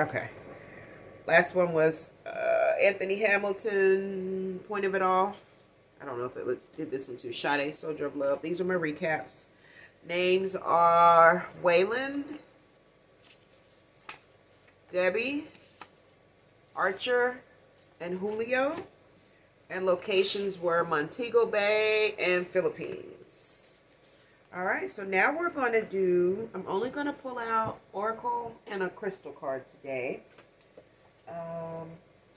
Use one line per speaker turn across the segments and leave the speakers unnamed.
Okay. Last one was Anthony Hamilton, Point of It All. I don't know if did this one too. Sade, Soldier of Love. These are my recaps. Names are Waylon, Debbie, Archer, and Julio. And locations were Montego Bay and Philippines. All right, so now we're going to do, I'm only going to pull out Oracle and a Crystal card today.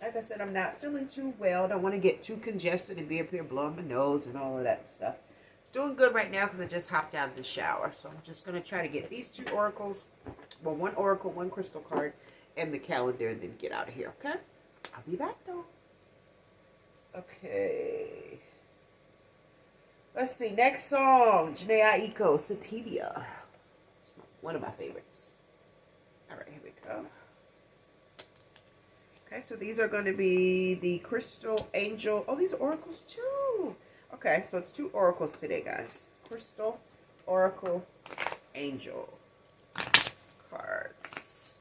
Like I said, I'm not feeling too well. Don't want to get too congested and be up here blowing my nose and all of that stuff. It's doing good right now because I just hopped out of the shower. So I'm just going to try to get these two oracles, well, one oracle, one crystal card, and the calendar, and then get out of here, okay? I'll be back, though. Okay. Let's see. Next song, Jhené Aiko, Sativia. It's one of my favorites. All right, here we go. Okay, so these are going to be the Crystal Angel. Oh, these are oracles too. Okay, so it's two oracles today, guys. Crystal, Oracle, Angel cards.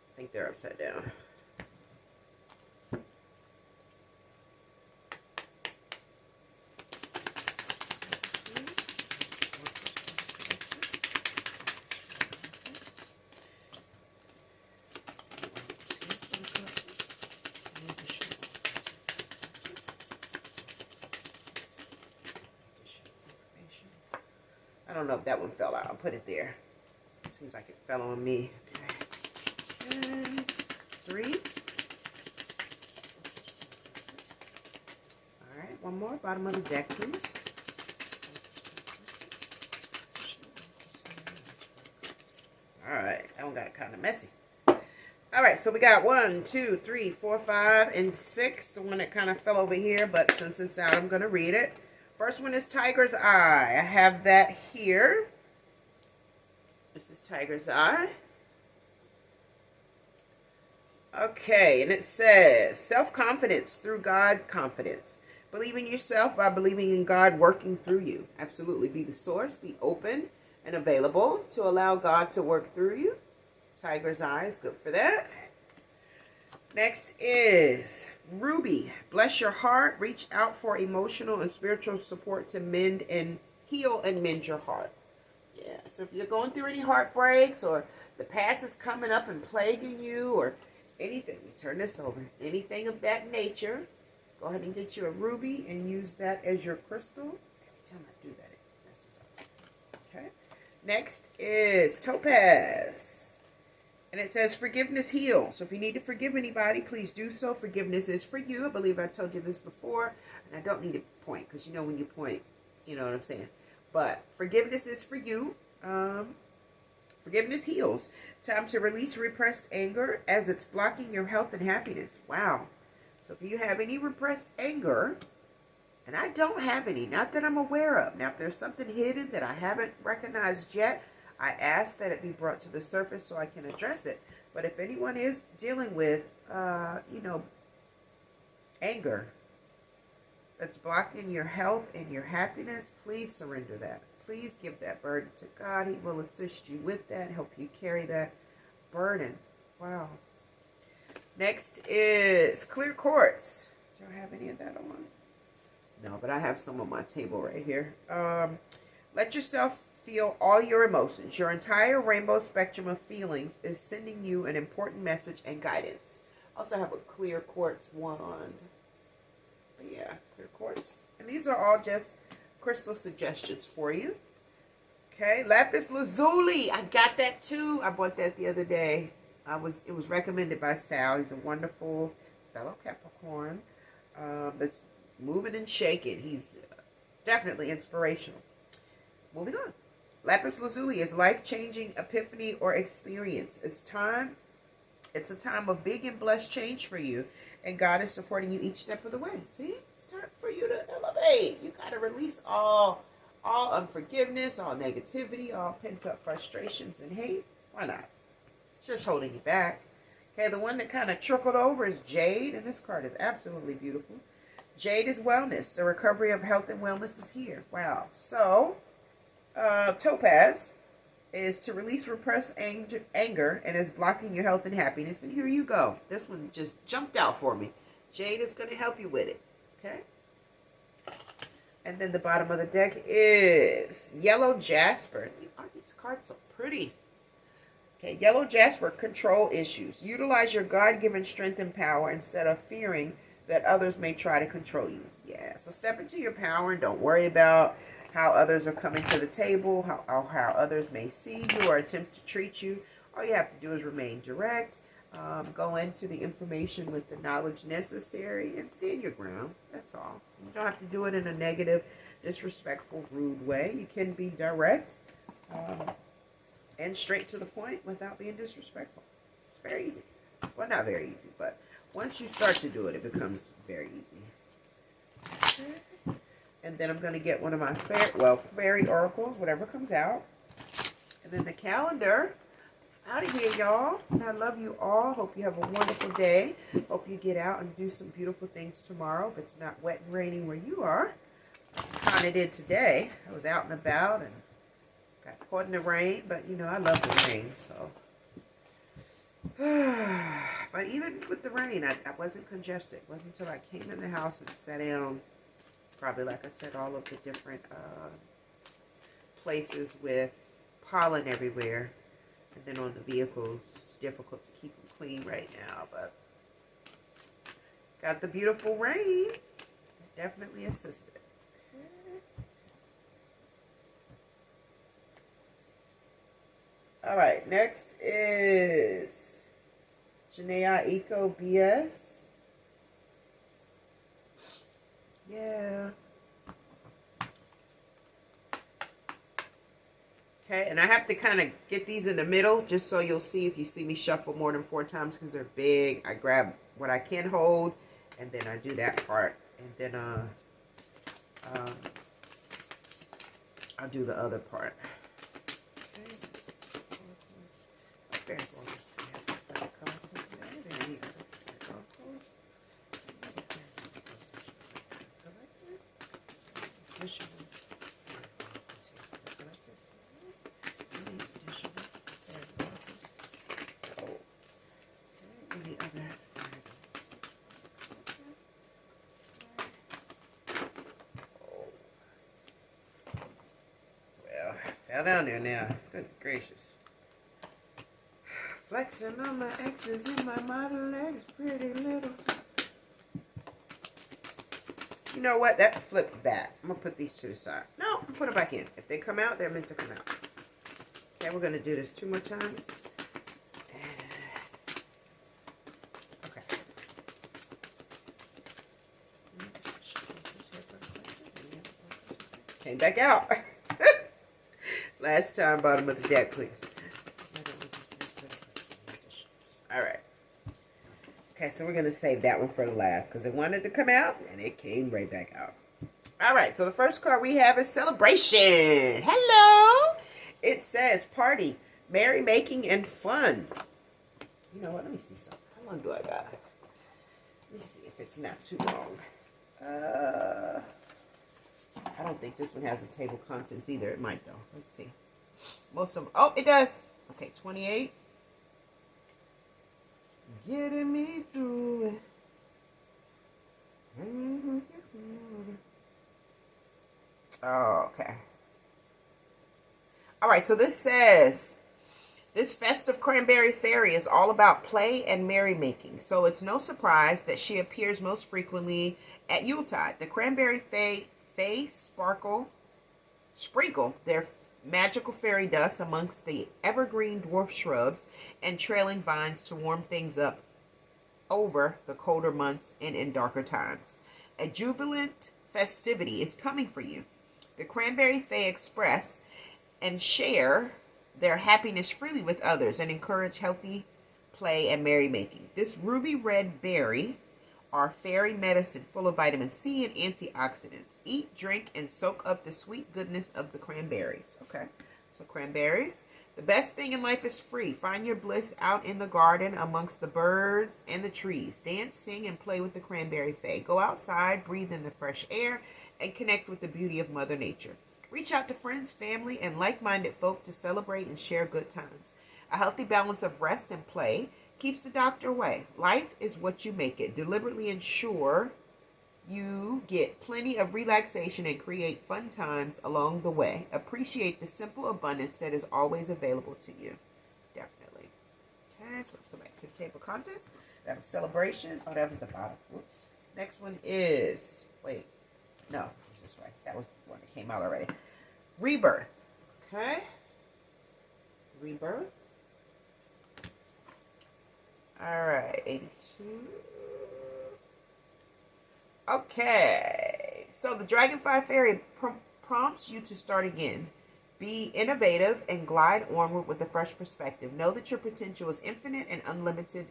I think they're upside down. I don't know if that one fell out. I'll put it there. Seems like it fell on me. Okay. And 3. All right, one more. Bottom of the deck, please. All right, that one got kind of messy. All right, so we got 1, 2, 3, 4, 5, and 6. The one that kind of fell over here, but since it's out, I'm going to read it. First one is Tiger's Eye. I have that here. This is Tiger's Eye. Okay, and it says, self-confidence through God confidence. Believe in yourself by believing in God working through you. Absolutely. Be the source. Be open and available to allow God to work through you. Tiger's Eye is good for that. Next is Ruby. Bless your heart. Reach out for emotional and spiritual support to mend and heal and mend your heart. Yeah, so if you're going through any heartbreaks or the past is coming up and plaguing you or anything, turn this over. Anything of that nature, go ahead and get you a ruby and use that as your crystal. Every time I do that, it messes up. Okay. Next is Topaz. And it says forgiveness heals. So if you need to forgive anybody, please do so. Forgiveness is for you. I believe I told you this before. And I don't need to point because you know when you point, you know what I'm saying. But forgiveness is for you. Forgiveness heals. Time to release repressed anger as it's blocking your health and happiness. Wow. So if you have any repressed anger, and I don't have any, not that I'm aware of. Now, if there's something hidden that I haven't recognized yet, I ask that it be brought to the surface so I can address it. But if anyone is dealing with, anger that's blocking your health and your happiness, please surrender that. Please give that burden to God. He will assist you with that, help you carry that burden. Wow. Next is clear quartz. Do I have any of that on? No, but I have some on my table right here. Let yourself feel all your emotions. Your entire rainbow spectrum of feelings is sending you an important message and guidance. I also have a clear quartz wand. But yeah, clear quartz. And these are all just crystal suggestions for you. Okay, lapis lazuli. I got that too. I bought that the other day. It was recommended by Sal. He's a wonderful fellow Capricorn that's moving and shaking. He's definitely inspirational. Moving on. Lapis lazuli is life-changing epiphany or experience. It's a time of big and blessed change for you, and God is supporting you each step of the way. See, it's time for you to elevate. You got to release all unforgiveness, all negativity, all pent-up frustrations and hate. Why not? It's just holding you back. Okay, the one that kind of trickled over is Jade, and this card is absolutely beautiful. Jade is wellness. The recovery of health and wellness is here. Wow. So, Topaz is to release repressed anger and is blocking your health and happiness. And here you go. This one just jumped out for me. Jade is going to help you with it. Okay. And then the bottom of the deck is Yellow Jasper. Aren't these cards so pretty? Okay, Yellow Jasper, control issues. Utilize your God-given strength and power instead of fearing that others may try to control you. Yeah, so step into your power and don't worry about how others are coming to the table, how others may see you or attempt to treat you. All you have to do is remain direct, go into the information with the knowledge necessary, and stand your ground. That's all. You don't have to do it in a negative, disrespectful, rude way. You can be direct and straight to the point without being disrespectful. It's very easy. Well, not very easy, but once you start to do it, it becomes very easy. Okay. And then I'm going to get one of my fairy oracles, whatever comes out. And then the calendar. Out of here, y'all. I love you all. Hope you have a wonderful day. Hope you get out and do some beautiful things tomorrow. If it's not wet and raining where you are. Kind of did today. I was out and about and got caught in the rain. But, you know, I love the rain, so. But even with the rain, I wasn't congested. It wasn't until I came in the house and sat down. Probably, like I said, all of the different places with pollen everywhere. And then on the vehicles, it's difficult to keep them clean right now. But got the beautiful rain. Definitely assisted. All right, next is Janaea Eco BS. Yeah. Okay, and I have to kind of get these in the middle just so you'll see if you see me shuffle more than 4 times because they're big. I grab what I can hold and then I do that part. And then I'll do the other part. Okay. Fell down there now. Good gracious. Flexing on my exes in my model legs, pretty little. You know what? That flipped back. I'm going to put these to the side. No, I'm put them back in. If they come out, they're meant to come out. Okay, we're going to do this 2 more times. Okay. Came back out. Last time, bottom of the deck, please. All right. Okay, so we're going to save that one for the last because it wanted to come out and it came right back out. All right, so the first card we have is Celebration. Hello. It says Party, Merrymaking, and Fun. You know what? Let me see something. How long do I got? Let me see if it's not too long. I don't think this one has a table of contents either. It might, though. Let's see. Most of them. Oh, it does. Okay, 28. Getting me through it. Oh, okay. All right, so this says, this festive cranberry fairy is all about play and merrymaking. So it's no surprise that she appears most frequently at Yuletide. The cranberry fae sprinkle their magical fairy dust amongst the evergreen dwarf shrubs and trailing vines to warm things up over the colder months and in darker times. A jubilant festivity is coming for you. The cranberry fae express and share their happiness freely with others and encourage healthy play and merrymaking. This ruby red berry are fairy medicine full of vitamin C and antioxidants. Eat, drink, and soak up the sweet goodness of the cranberries. Okay, so cranberries. The best thing in life is free. Find your bliss out in the garden amongst the birds and the trees. Dance, sing, and play with the cranberry fae. Go outside, breathe in the fresh air, and connect with the beauty of Mother Nature. Reach out to friends, family, and like-minded folk to celebrate and share good times. A healthy balance of rest and play keeps the doctor away. Life is what you make it. Deliberately ensure you get plenty of relaxation and create fun times along the way. Appreciate the simple abundance that is always available to you. Definitely. Okay, so let's go back to the table of contents. That was celebration. Oh, that was the bottom. Whoops. Next one is, no, it's this way. That was the one that came out already. Rebirth. Okay. Rebirth. All right, 82. Okay, so the Dragonfly Fairy prompts you to start again. Be innovative and glide onward with a fresh perspective. Know that your potential is infinite and unlimited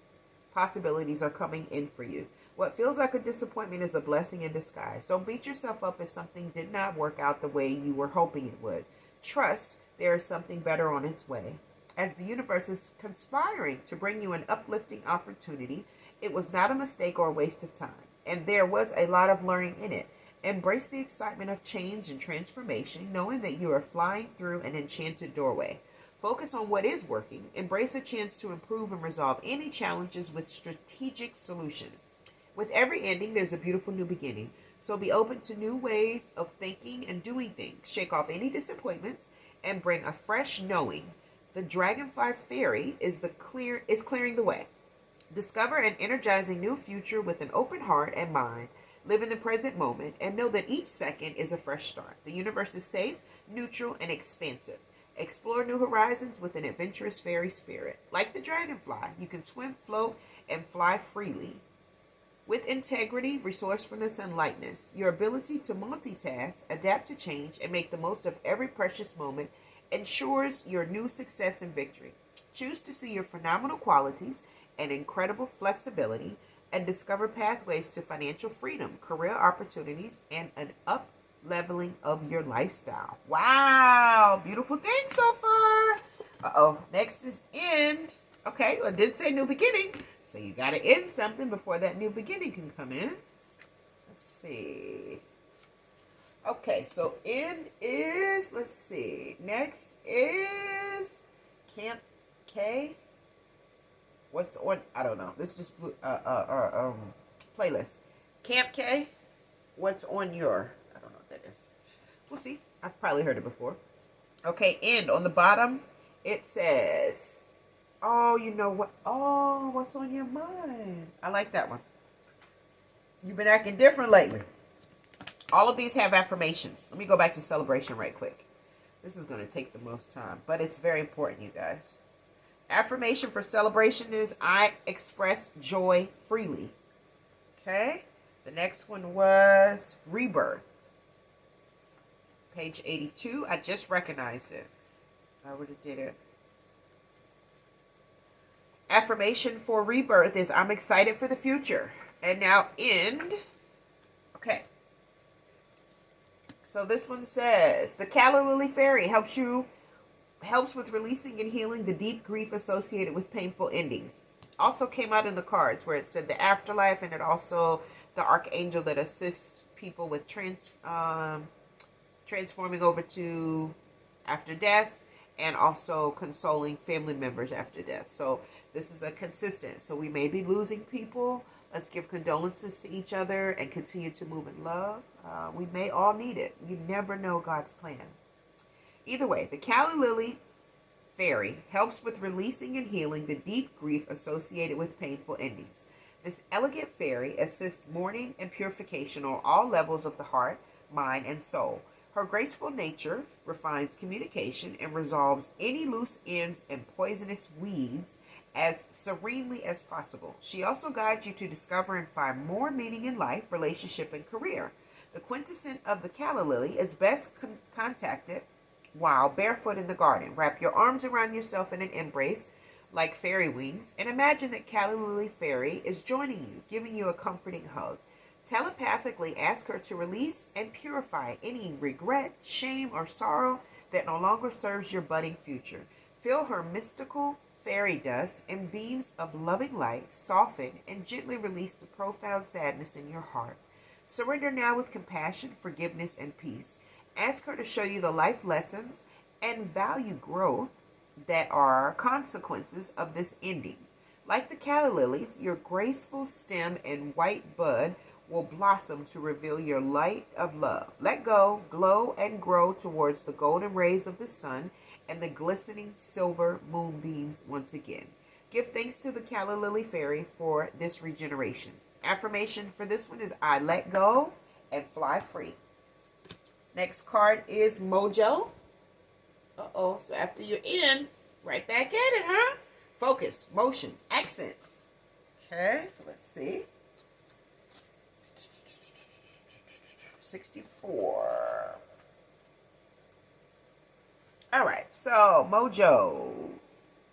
possibilities are coming in for you. What feels like a disappointment is a blessing in disguise. Don't beat yourself up if something did not work out the way you were hoping it would. Trust there is something better on its way. As the universe is conspiring to bring you an uplifting opportunity, it was not a mistake or a waste of time. And there was a lot of learning in it. Embrace the excitement of change and transformation, knowing that you are flying through an enchanted doorway. Focus on what is working. Embrace a chance to improve and resolve any challenges with strategic solution. With every ending, there's a beautiful new beginning. So be open to new ways of thinking and doing things. Shake off any disappointments and bring a fresh knowing. The Dragonfly Fairy is clearing the way. Discover an energizing new future with an open heart and mind. Live in the present moment and know that each second is a fresh start. The universe is safe, neutral, and expansive. Explore new horizons with an adventurous fairy spirit. Like the dragonfly, you can swim, float, and fly freely. With integrity, resourcefulness, and lightness, your ability to multitask, adapt to change, and make the most of every precious moment ensures your new success and victory. Choose to see your phenomenal qualities and incredible flexibility and discover pathways to financial freedom, career opportunities, and an up-leveling of your lifestyle. Wow! Beautiful thing so far. Uh-oh. Next is end. Okay, I did say new beginning. So you got to end something before that new beginning can come in. Let's see. Okay, so end is, let's see. Next is Camp K. What's on? I don't know. This is just playlist. Camp K. What's on your? I don't know what that is. We'll see. I've probably heard it before. Okay, end on the bottom. It says, "Oh, you know what? Oh, what's on your mind?" I like that one. You've been acting different lately. All of these have affirmations. Let me go back to celebration right quick. This is going to take the most time, but it's very important, you guys. Affirmation for celebration is, I express joy freely. Okay? The next one was rebirth. Page 82. I just recognized it. I would have did it. Affirmation for rebirth is, I'm excited for the future. And now end. Okay. So this one says, the Calla Lily Fairy helps with releasing and healing the deep grief associated with painful endings. Also came out in the cards where it said the afterlife, and it also the archangel that assists people with transforming over to after death, and also consoling family members after death. So this is a consistent. So we may be losing people. Let's give condolences to each other and continue to move in love. We may all need it. You never know God's plan. Either way, the Calla Lily Fairy helps with releasing and healing the deep grief associated with painful endings. This elegant fairy assists mourning and purification on all levels of the heart, mind, and soul. Her graceful nature refines communication and resolves any loose ends and poisonous weeds as serenely as possible. She also guides you to discover and find more meaning in life, relationship, and career. The quintessence of the Calla Lily is best contacted while barefoot in the garden. Wrap your arms around yourself in an embrace like fairy wings and imagine that Calla Lily Fairy is joining you, giving you a comforting hug. Telepathically ask her to release and purify any regret, shame, or sorrow that no longer serves your budding future. Feel her mystical fairy dust and beams of loving light soften and gently release the profound sadness in your heart. Surrender now with compassion, forgiveness, and peace. Ask her to show you the life lessons and value growth that are consequences of this ending. Like the calla lilies, your graceful stem and white bud will blossom to reveal your light of love. Let go, glow, and grow towards the golden rays of the sun and the glistening silver moonbeams once again. Give thanks to the calla lily fairy for this regeneration. Affirmation for this one is I let go and fly free. Next card is Mojo. Uh-oh, so after you're in, right back at it, huh? Focus, motion, accent. Okay, so let's see. 64. All right, so Mojo.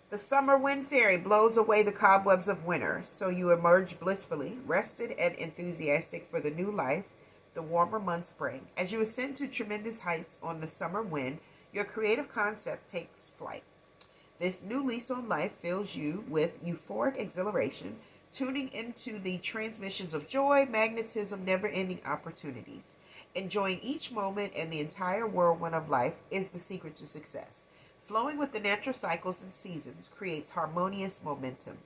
The summer wind fairy blows away the cobwebs of winter, so you emerge blissfully, rested and enthusiastic for the new life the warmer months bring. As you ascend to tremendous heights on the summer wind, your creative concept takes flight. This new lease on life fills you with euphoric exhilaration, tuning into the transmissions of joy, magnetism, never-ending opportunities. Enjoying each moment and the entire whirlwind of life is the secret to success. Flowing with the natural cycles and seasons creates harmonious momentum.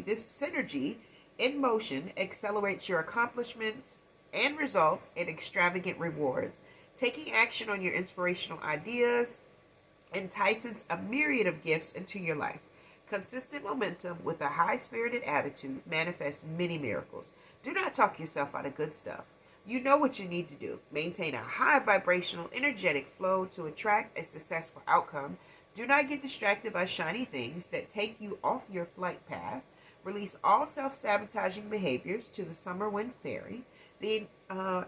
This synergy in motion accelerates your accomplishments and results in extravagant rewards. Taking action on your inspirational ideas entices a myriad of gifts into your life. Consistent momentum with a high-spirited attitude manifests many miracles. Do not talk yourself out of good stuff. You know what you need to do. Maintain a high vibrational, energetic flow to attract a successful outcome. Do not get distracted by shiny things that take you off your flight path. Release all self-sabotaging behaviors to the summer wind fairy. The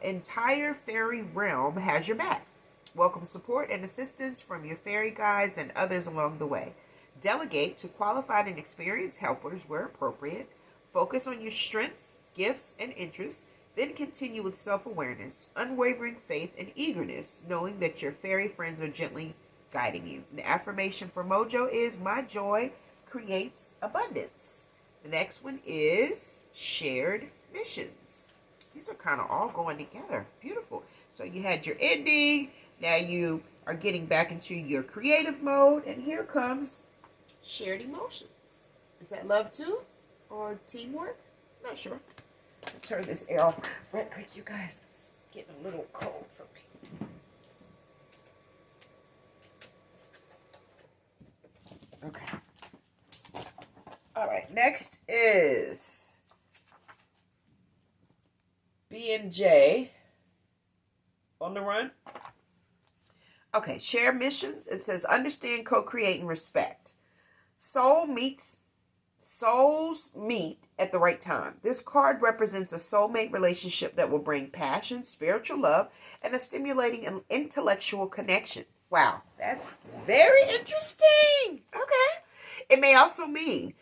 entire fairy realm has your back. Welcome support and assistance from your fairy guides and others along the way. Delegate to qualified and experienced helpers where appropriate. Focus on your strengths, gifts, and interests. Then continue with self-awareness, unwavering faith, and eagerness, knowing that your fairy friends are gently guiding you. The affirmation for Mojo is, my joy creates abundance. The next one is shared missions. These are kind of all going together. Beautiful. So you had your ending. Now you are getting back into your creative mode. And here comes shared emotions. Is that love too? Or teamwork? Not sure. I'll turn this air off right quick, you guys. It's getting a little cold for me. Okay. All right. Next is B&J on the run. Okay. Share missions. It says understand, co-create, and respect. Souls meet at the right time. This card represents a soulmate relationship that will bring passion, spiritual love, and a stimulating and intellectual connection. Wow, that's very interesting. Okay. It may also mean,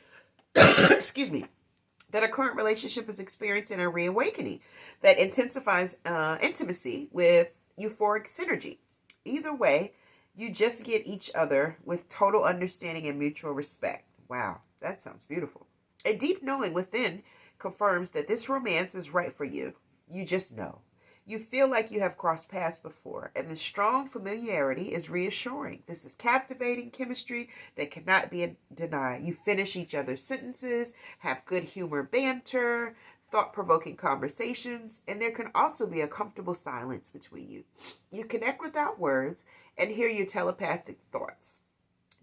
that a current relationship is experiencing a reawakening that intensifies intimacy with euphoric synergy. Either way, you just get each other with total understanding and mutual respect. Wow. That sounds beautiful. A deep knowing within confirms that this romance is right for you. You just know. You feel like you have crossed paths before, and the strong familiarity is reassuring. This is captivating chemistry that cannot be denied. You finish each other's sentences, have good humor banter, thought-provoking conversations, and there can also be a comfortable silence between you. You connect without words and hear your telepathic thoughts.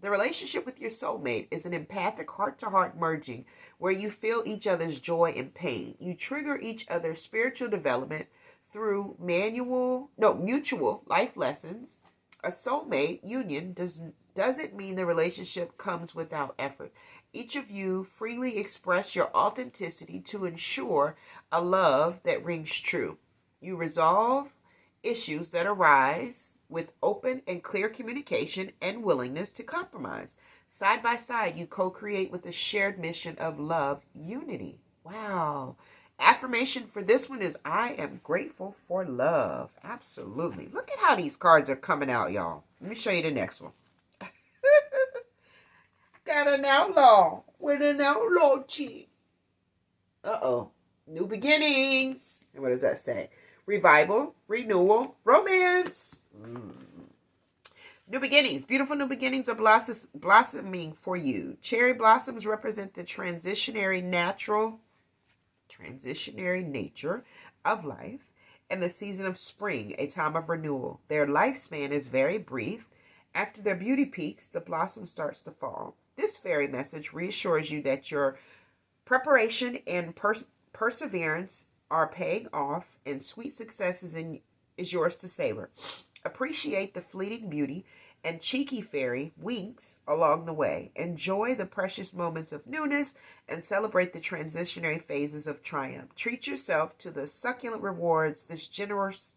The relationship with your soulmate is an empathic heart-to-heart merging where you feel each other's joy and pain. You trigger each other's spiritual development through mutual life lessons. A soulmate union doesn't mean the relationship comes without effort. Each of you freely express your authenticity to ensure a love that rings true. You resolve issues that arise with open and clear communication and willingness to compromise. Side by side, you co-create with a shared mission of love, unity. Wow. Affirmation for this one is, I am grateful for love. Absolutely. Look at how these cards are coming out, y'all. Let me show you the next one. got an outlaw with an outlaw chick. Uh-oh. New beginnings. And what does that say? Revival, renewal, romance. New beginnings. Beautiful new beginnings are blossoming for you. Cherry blossoms represent the transitionary nature of life and the season of spring, a time of renewal. Their lifespan is very brief. After their beauty peaks, the blossom starts to fall. This fairy message reassures you that your preparation and perseverance are paying off, and sweet success is yours to savor. Appreciate the fleeting beauty, and cheeky fairy winks along the way. Enjoy the precious moments of newness and celebrate the transitionary phases of triumph. Treat yourself to the succulent rewards this generous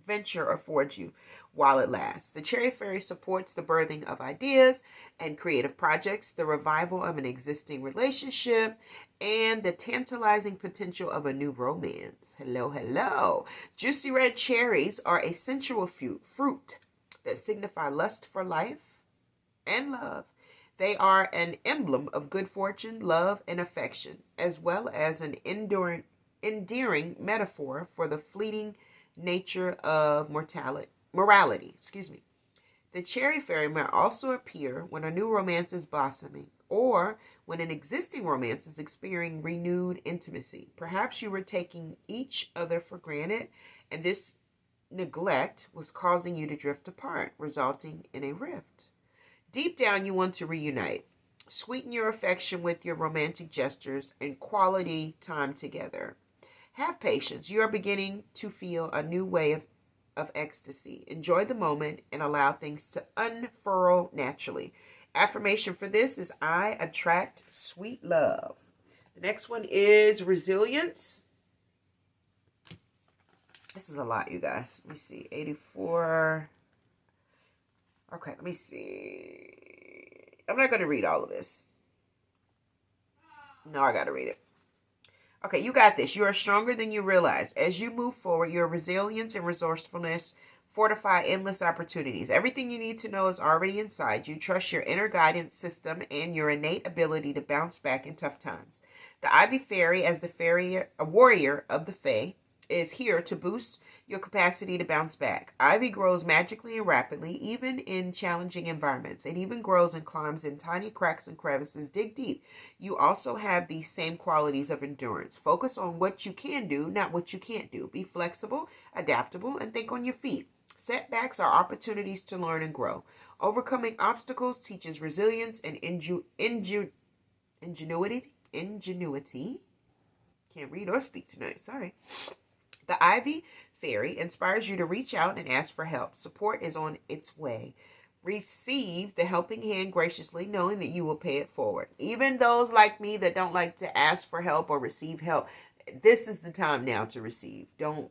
venture affords you while it lasts. The cherry fairy supports the birthing of ideas and creative projects, the revival of an existing relationship, and the tantalizing potential of a new romance. Hello, hello. Juicy red cherries are a sensual fruit that signify lust for life and love. They are an emblem of good fortune, love, and affection, as well as an endearing metaphor for the fleeting nature of morality. The cherry fairy may also appear when a new romance is blossoming or when an existing romance is experiencing renewed intimacy. Perhaps you were taking each other for granted, and this neglect was causing you to drift apart, resulting in a rift. Deep down, you want to reunite. Sweeten your affection with your romantic gestures and quality time together. Have patience. You are beginning to feel a new way of ecstasy. Enjoy the moment and allow things to unfurl naturally. Affirmation for this is I attract sweet love. The next one is resilience. This is a lot, you guys. Let me see. 84. Okay, let me see. I'm not going to read all of this. No, I got to read it. Okay, you got this. You are stronger than you realize. As you move forward, your resilience and resourcefulness fortify endless opportunities. Everything you need to know is already inside you. Trust your inner guidance system and your innate ability to bounce back in tough times. The Ivy Fairy, as a warrior of the Fae, is here to boost your capacity to bounce back. Ivy grows magically and rapidly, even in challenging environments. It even grows and climbs in tiny cracks and crevices. Dig deep. You also have these same qualities of endurance. Focus on what you can do, not what you can't do. Be flexible, adaptable, and think on your feet. Setbacks are opportunities to learn and grow. Overcoming obstacles teaches resilience and ingenuity. Can't read or speak tonight. Sorry. The Ivy Fairy inspires you to reach out and ask for help. Support is on its way. Receive the helping hand graciously, knowing that you will pay it forward. Even those like me that don't like to ask for help or receive help, this is the time now to receive. Don't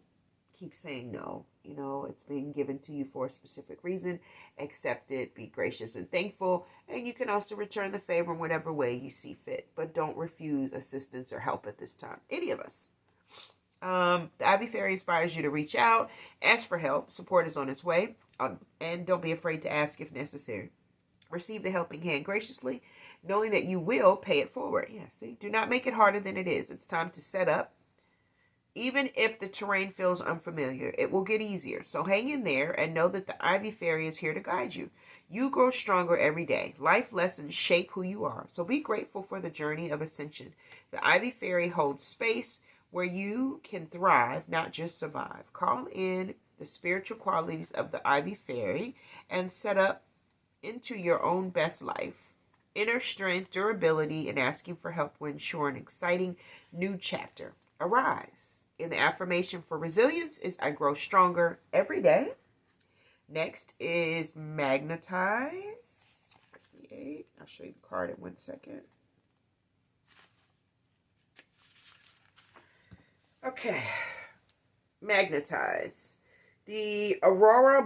keep saying no. You know, it's being given to you for a specific reason. Accept it, be gracious and thankful, and you can also return the favor in whatever way you see fit. But don't refuse assistance or help at this time. Any of us. The Ivy Fairy inspires you to reach out, ask for help. Support is on its way, and don't be afraid to ask if necessary. Receive the helping hand graciously, knowing that you will pay it forward. Yeah, see, do not make it harder than it is. It's time to set up. Even if the terrain feels unfamiliar, it will get easier. So hang in there and know that the Ivy Fairy is here to guide you. You grow stronger every day. Life lessons shape who you are. So be grateful for the journey of ascension. The Ivy Fairy holds space where you can thrive, not just survive. Call in the spiritual qualities of the Ivy Fairy and set up into your own best life. Inner strength, durability, and asking for help will ensure an exciting new chapter. Arise. And the affirmation for resilience is I grow stronger every day. Next is magnetize. 58. I'll show you the card in 1 second. Okay. Magnetize. The aurora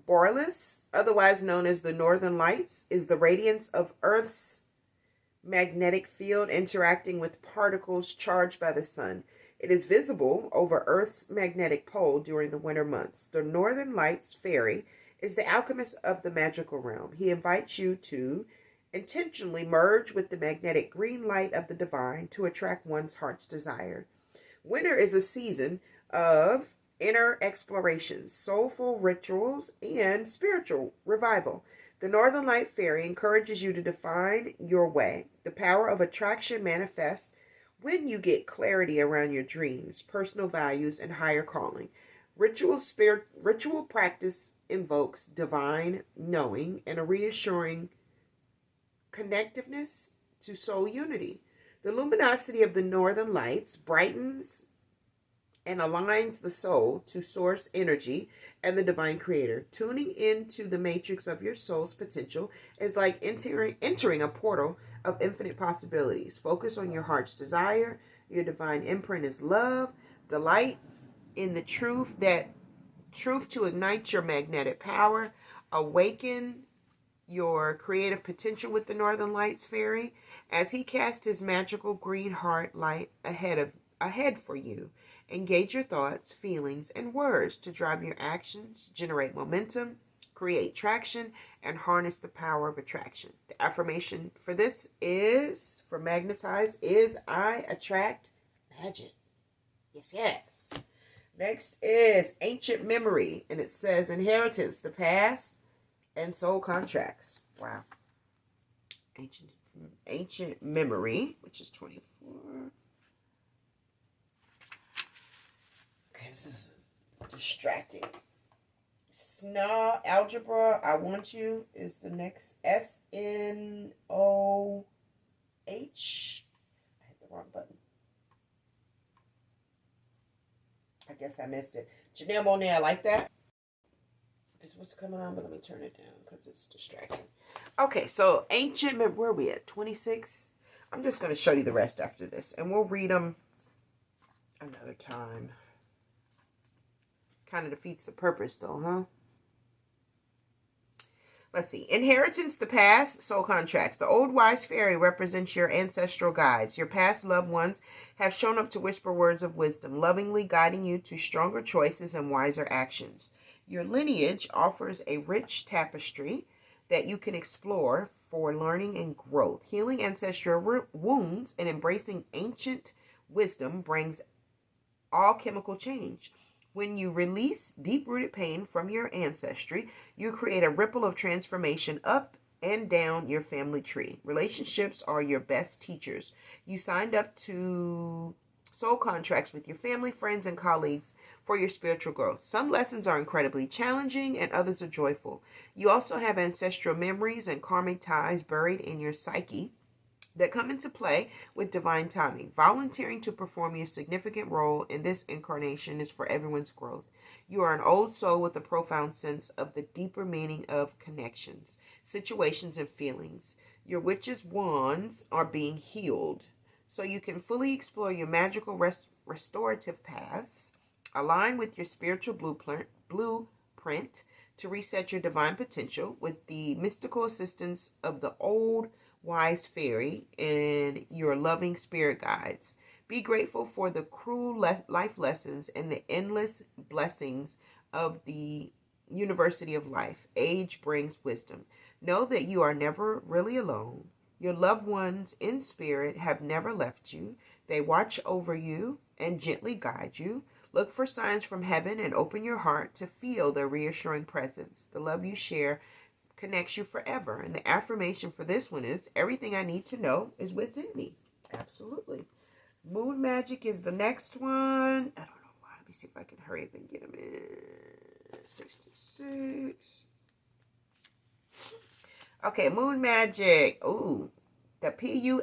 borealis, otherwise known as the northern lights, is the radiance of Earth's magnetic field interacting with particles charged by the sun. It is visible over Earth's magnetic pole during the winter months. The Northern Lights Fairy is the alchemist of the magical realm. He invites you to Intentionally merge with the magnetic green light of the divine to attract one's heart's desire. Winter is a season of inner explorations, soulful rituals, and spiritual revival. The Northern Light Fairy encourages you to define your way. The power of attraction manifests when you get clarity around your dreams, personal values, and higher calling. Ritual practice invokes divine knowing and a reassuring connectiveness to soul unity. The luminosity of the northern lights brightens and aligns the soul to source energy and the divine creator. Tuning into the matrix of your soul's potential is like entering a portal of infinite possibilities. Focus on your heart's desire. Your divine imprint is love. Delight in the truth to ignite your magnetic power. Awaken your creative potential with the Northern Lights Fairy as he casts his magical green heart light ahead for you. Engage your thoughts, feelings, and words to drive your actions, generate momentum, create traction, and harness the power of attraction. The affirmation for this is, for magnetize, is I attract magic. Yes, yes. Next is ancient memory, and it says inheritance, the past, and soul contracts. Wow. Ancient memory, which is 24. Okay, this is distracting. SNA algebra, I want you is the next. SNOH. I hit the wrong button. I guess I missed it. Janelle Monáe, I like that. Is what's coming on, but let me turn it down because it's distracting. Okay, so ancient, where are we at? 26? I'm just going to show you the rest after this, and we'll read them another time. Kind of defeats the purpose, though, huh? Let's see. Inheritance, the past, soul contracts. The old wise fairy represents your ancestral guides. Your past loved ones have shown up to whisper words of wisdom, lovingly guiding you to stronger choices and wiser actions. Your lineage offers a rich tapestry that you can explore for learning and growth. Healing ancestral wounds and embracing ancient wisdom brings alchemical change. When you release deep-rooted pain from your ancestry, you create a ripple of transformation up and down your family tree. Relationships are your best teachers. You signed up to soul contracts with your family, friends, and colleagues for your spiritual growth. Some lessons are incredibly challenging and others are joyful. You also have ancestral memories and karmic ties buried in your psyche that come into play with divine timing. Volunteering to perform your significant role in this incarnation is for everyone's growth. You are an old soul with a profound sense of the deeper meaning of connections, situations, and feelings. Your witch's wands are being healed, so you can fully explore your magical restorative paths. Align with your spiritual blueprint to reset your divine potential with the mystical assistance of the old wise fairy and your loving spirit guides. Be grateful for the cruel life lessons and the endless blessings of the University of Life. Age brings wisdom. Know that you are never really alone. Your loved ones in spirit have never left you. They watch over you and gently guide you. Look for signs from heaven and open your heart to feel their reassuring presence. The love you share connects you forever. And the affirmation for this one is, everything I need to know is within me. Absolutely. Moon magic is the next one. I don't know why. Let me see if I can hurry up and get them in. 66. Okay, moon magic. Ooh. The Pussy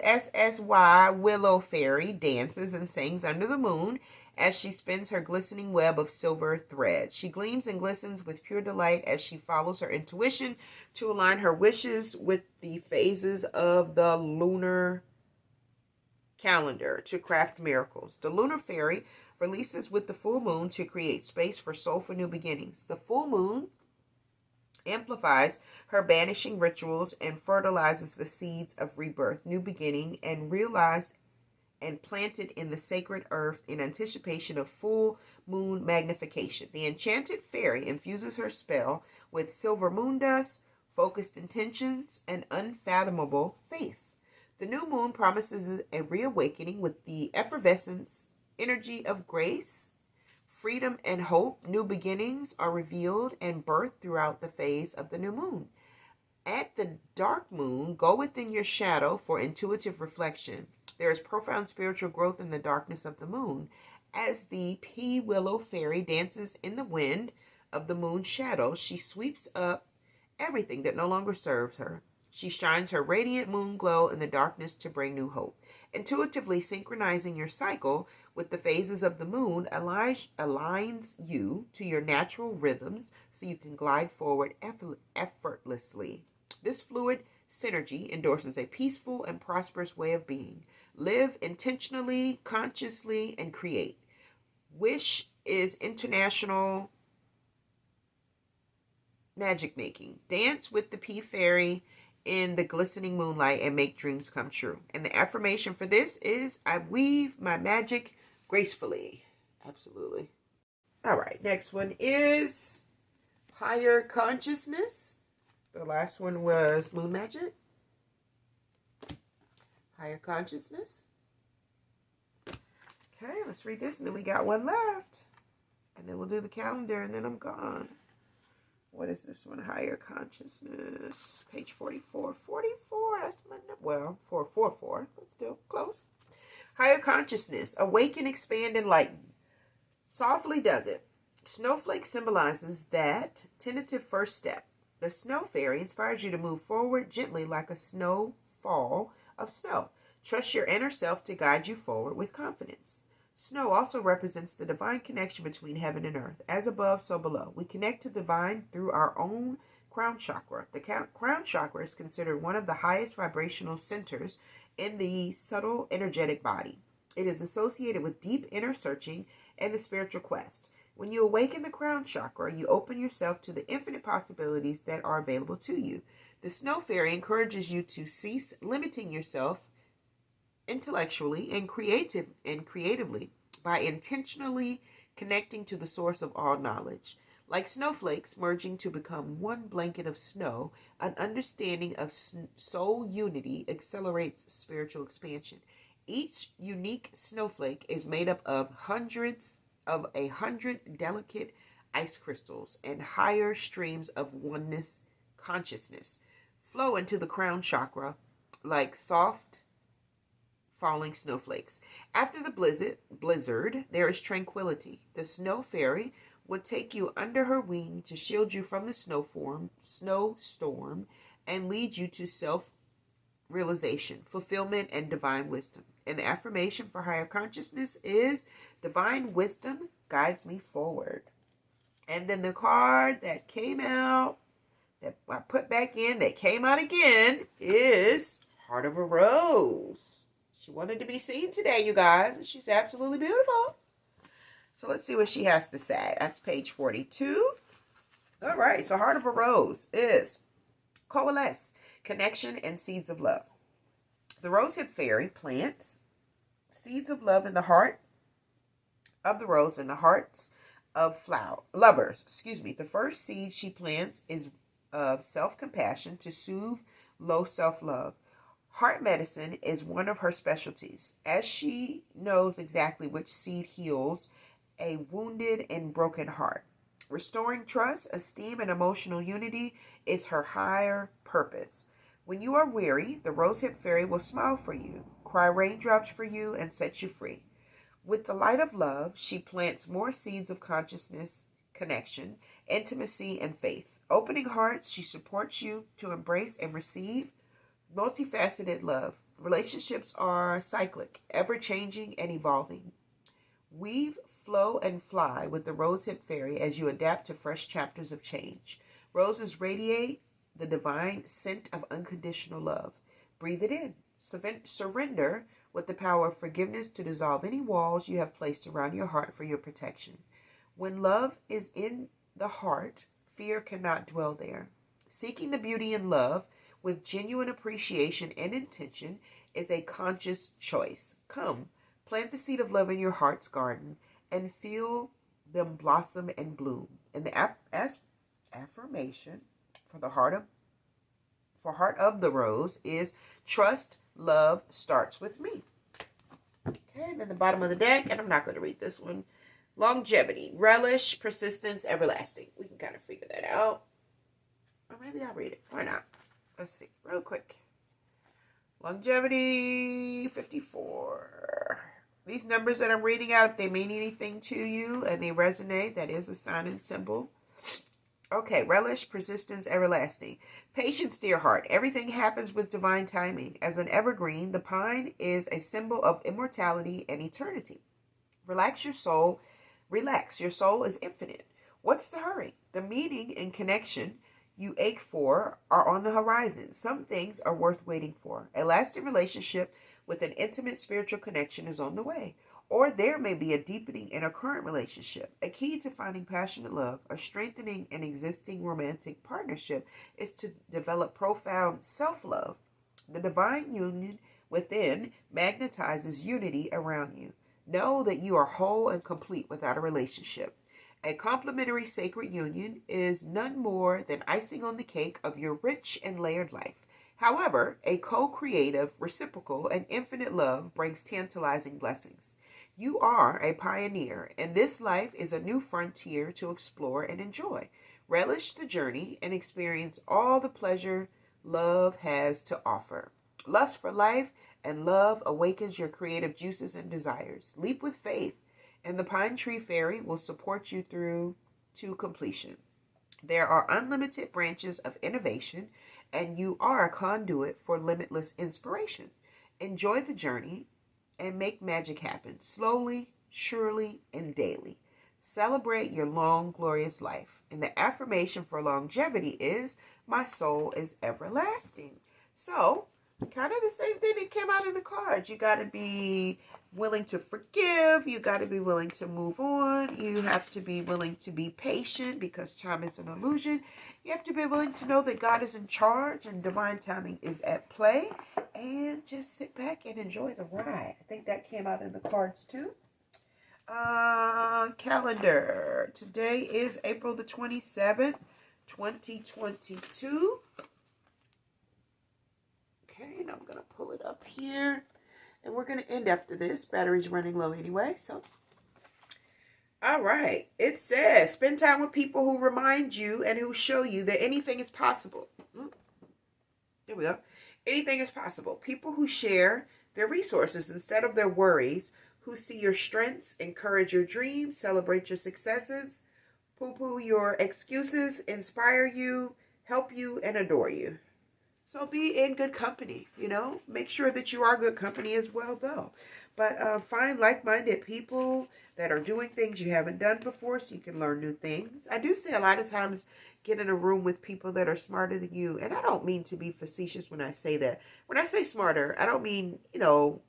willow fairy dances and sings under the moon as she spins her glistening web of silver thread. She gleams and glistens with pure delight as she follows her intuition to align her wishes with the phases of the lunar calendar to craft miracles. The lunar fairy releases with the full moon to create space for soulful new beginnings. The full moon amplifies her banishing rituals and fertilizes the seeds of rebirth, new beginning, and realized and planted in the sacred earth in anticipation of full moon magnification. The enchanted fairy infuses her spell with silver moon dust, focused intentions, and unfathomable faith. The new moon promises a reawakening with the effervescence, energy of grace, freedom, and hope. New beginnings are revealed and birthed throughout the phase of the new moon. At the dark moon, go within your shadow for intuitive reflection. There is profound spiritual growth in the darkness of the moon. As the pea willow fairy dances in the wind of the moon's shadow, she sweeps up everything that no longer serves her. She shines her radiant moon glow in the darkness to bring new hope. Intuitively synchronizing your cycle with the phases of the moon aligns you to your natural rhythms so you can glide forward effortlessly. This fluid synergy endorses a peaceful and prosperous way of being. Live intentionally, consciously, and create. Wish is international magic making. Dance with the pea fairy in the glistening moonlight and make dreams come true. And the affirmation for this is, I weave my magic gracefully. Absolutely. All right, next one is higher consciousness. The last one was moon magic. Higher consciousness. Okay, let's read this, and then we got one left. And then we'll do the calendar, and then I'm gone. What is this one? Higher consciousness. Page 44. 44. That's my number. Well, 444, but still close. Higher consciousness. Awaken, expand, enlighten. Softly does it. Snowflake symbolizes that tentative first step. The snow fairy inspires you to move forward gently like a snowfall of snow. Trust your inner self to guide you forward with confidence. Snow also represents the divine connection between heaven and earth. As above, so below. We connect to the divine through our own crown chakra. The crown chakra is considered one of the highest vibrational centers in the subtle energetic body. It is associated with deep inner searching and the spiritual quest. When you awaken the crown chakra, you open yourself to the infinite possibilities that are available to you. The snow fairy encourages you to cease limiting yourself intellectually and creatively by intentionally connecting to the source of all knowledge. Like snowflakes merging to become one blanket of snow, an understanding of soul unity accelerates spiritual expansion. Each unique snowflake is made up of 100 delicate ice crystals, and higher streams of oneness consciousness flow into the crown chakra like soft falling snowflakes. After the blizzard, there is tranquility. The snow fairy would take you under her wing to shield you from the snowstorm and lead you to self-realization, fulfillment, and divine wisdom. And the affirmation for higher consciousness is, divine wisdom guides me forward. And then the card that came out, that I put back in, that came out again, is Heart of a Rose. She wanted to be seen today, you guys. She's absolutely beautiful. So let's see what she has to say. That's page 42. All right, so Heart of a Rose is coalesce, connection, and seeds of love. The rosehip fairy plants seeds of love in the heart of the rose and the hearts of lovers. The first seed she plants is of self-compassion to soothe low self-love. Heart medicine is one of her specialties, as she knows exactly which seed heals a wounded and broken heart. Restoring trust, esteem, and emotional unity is her higher purpose. When you are weary, the rosehip fairy will smile for you, cry raindrops for you, and set you free. With the light of love, she plants more seeds of consciousness, connection, intimacy, and faith. Opening hearts, she supports you to embrace and receive multifaceted love. Relationships are cyclic, ever-changing, and evolving. Weave, flow, and fly with the rosehip fairy as you adapt to fresh chapters of change. Roses radiate the divine scent of unconditional love. Breathe it in. Surrender with the power of forgiveness to dissolve any walls you have placed around your heart for your protection. When love is in the heart, fear cannot dwell there. Seeking the beauty in love with genuine appreciation and intention is a conscious choice. Come, plant the seed of love in your heart's garden and feel them blossom and bloom. And the affirmation for the Heart of for Heart of the Rose is Trust, Love Starts With Me. Okay, then the bottom of the deck, and I'm not going to read this one. Longevity, Relish, Persistence, Everlasting. We can kind of figure that out. Or maybe I'll read it. Why not? Let's see, real quick. Longevity, 54. These numbers that I'm reading out, if they mean anything to you and they resonate, that is a sign and symbol. Okay, Relish, Persistence, Everlasting. Patience, dear heart. Everything happens with divine timing. As an evergreen, the pine is a symbol of immortality and eternity. Relax your soul. Relax. Your soul is infinite. What's the hurry? The meaning and connection you ache for are on the horizon. Some things are worth waiting for. A lasting relationship with an intimate spiritual connection is on the way. Or there may be a deepening in a current relationship. A key to finding passionate love or strengthening an existing romantic partnership is to develop profound self-love. The divine union within magnetizes unity around you. Know that you are whole and complete without a relationship. A complementary sacred union is none more than icing on the cake of your rich and layered life. However, a co-creative, reciprocal, and infinite love brings tantalizing blessings. You are a pioneer, and this life is a new frontier to explore and enjoy. Relish the journey and experience all the pleasure love has to offer. Lust for life and love awakens your creative juices and desires. Leap with faith, and the Pine Tree Fairy will support you through to completion. There are unlimited branches of innovation, and you are a conduit for limitless inspiration. Enjoy the journey and make magic happen slowly, surely, and daily. Celebrate your long, glorious life. And the affirmation for longevity is, my soul is everlasting. So, kind of the same thing that came out in the cards. You got to be willing to forgive. You got to be willing to move on. You have to be willing to be patient because time is an illusion. You have to be willing to know that God is in charge and divine timing is at play. And just sit back and enjoy the ride. I think that came out in the cards too. Calendar. Today is April the 27th, 2022. Okay, and I'm going to pull it up here. And we're going to end after this. Battery's running low anyway, so. All right. It says, spend time with people who remind you and who show you that anything is possible. There we go. Anything is possible. People who share their resources instead of their worries, who see your strengths, encourage your dreams, celebrate your successes, poo-poo your excuses, inspire you, help you, and adore you. So be in good company, you know. Make sure that you are good company as well, though. But find like-minded people that are doing things you haven't done before so you can learn new things. I do say a lot of times get in a room with people that are smarter than you. And I don't mean to be facetious when I say that. When I say smarter, I don't mean, you know,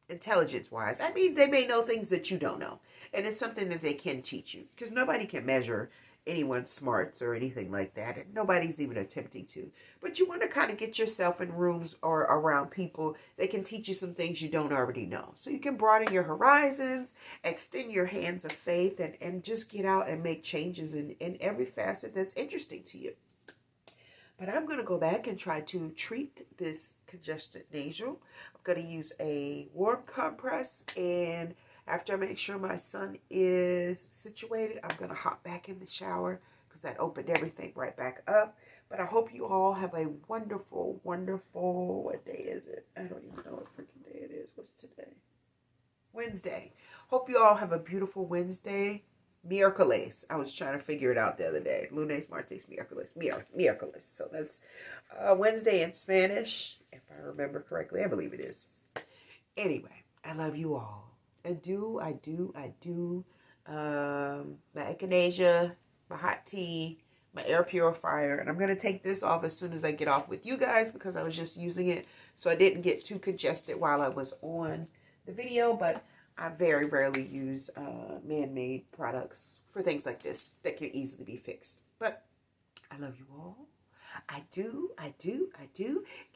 intelligence-wise. I mean, they may know things that you don't know. And it's something that they can teach you. Because nobody can measure anyone's smarts or anything like that, and nobody's even attempting to. But you want to kind of get yourself in rooms or around people that can teach you some things you don't already know, so you can broaden your horizons, extend your hands of faith, and just get out and make changes in every facet that's interesting to you. But I'm going to go back and try to treat this congested nasal. I'm going to use a warm compress, and after I make sure my son is situated, I'm going to hop back in the shower because that opened everything right back up. But I hope you all have a wonderful, wonderful, what day is it? I don't even know what freaking day it is. What's today? Wednesday. Hope you all have a beautiful Wednesday. Miércoles. I was trying to figure it out the other day. Lunes, martes, miércoles. Miércoles. So that's Wednesday in Spanish, if I remember correctly. I believe it is. Anyway, I love you all. I do. My echinacea, my hot tea, my air purifier. And I'm going to take this off as soon as I get off with you guys because I was just using it so I didn't get too congested while I was on the video. But I very rarely use man-made products for things like this that can easily be fixed. But I love you all. I do.